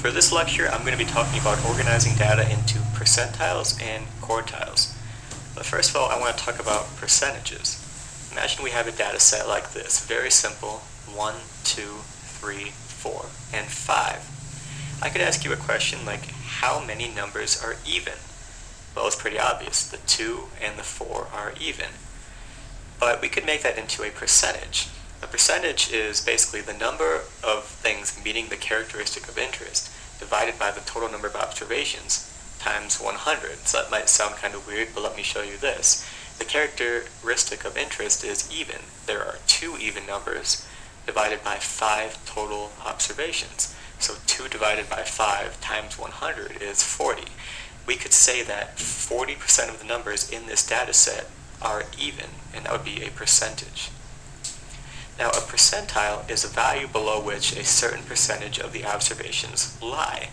For this lecture, I'm going to be talking about organizing data into percentiles and quartiles. But first of all, I want to talk about percentages. Imagine we have a data set like this, very simple, 1, 2, 3, 4, and 5. I could ask you a question like, how many numbers are even? Well, it's pretty obvious. The 2 and the 4 are even. But we could make that into a percentage. A percentage is basically the number of things meeting the characteristic of interest divided by the total number of observations times 100. So that might sound kind of weird, but let me show you this. The characteristic of interest is even. There are 2 even numbers divided by 5 total observations. So 2 divided by 5 times 100 is 40. We could say that 40% of the numbers in this data set are even, and that would be a percentage. Now, a percentile is a value below which a certain percentage of the observations lie.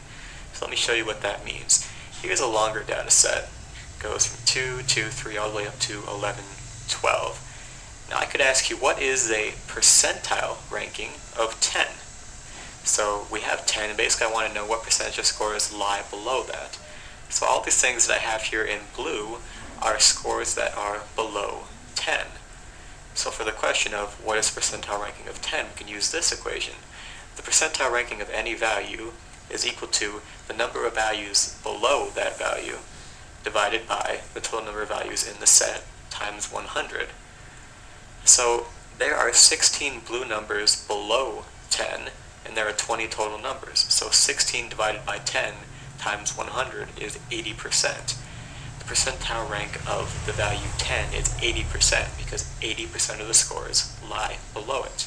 So let me show you what that means. Here's a longer data set. It goes from 2, 2, 3, all the way up to 11, 12. Now, I could ask you, what is a percentile ranking of 10? So we have 10, and basically I want to know what percentage of scores lie below that. So all these things that I have here in blue are scores that are below 10. So for the question of what is percentile ranking of 10, we can use this equation. The percentile ranking of any value is equal to the number of values below that value divided by the total number of values in the set times 100. So there are 16 blue numbers below 10, and there are 20 total numbers. So 16 divided by 10 times 100 is 80%. The percentile rank of the value 10 is 80% because 80% of the scores lie below it.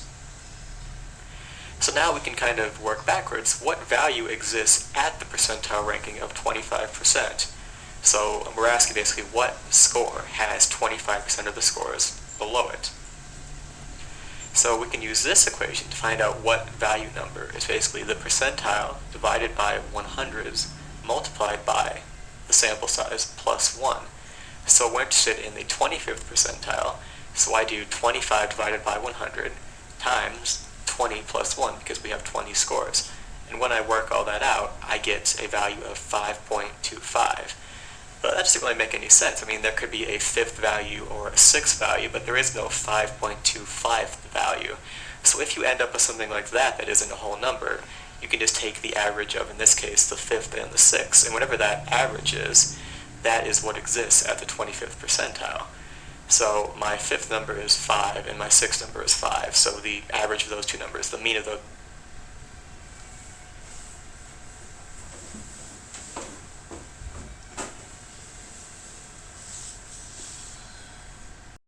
So now we can kind of work backwards. What value exists at the percentile ranking of 25%? So we're asking basically what score has 25% of the scores below it. So we can use this equation to find out what value number is basically the percentile divided by 100s multiplied by the sample size plus 1. So we're interested in the 25th percentile, so I do 25 divided by 100 times 20 plus 1 because we have 20 scores. And when I work all that out, I get a value of 5.25. But that doesn't really make any sense. I mean, there could be a 5th value or a 6th value, but there is no 5.25 value. So if you end up with something like that that isn't a whole number, you can just take the average of, in this case, the 5th and the 6th, and whatever that average is, that is what exists at the 25th percentile. So my 5th number is 5, and my 6th number is 5, so the average of those two numbers, the mean of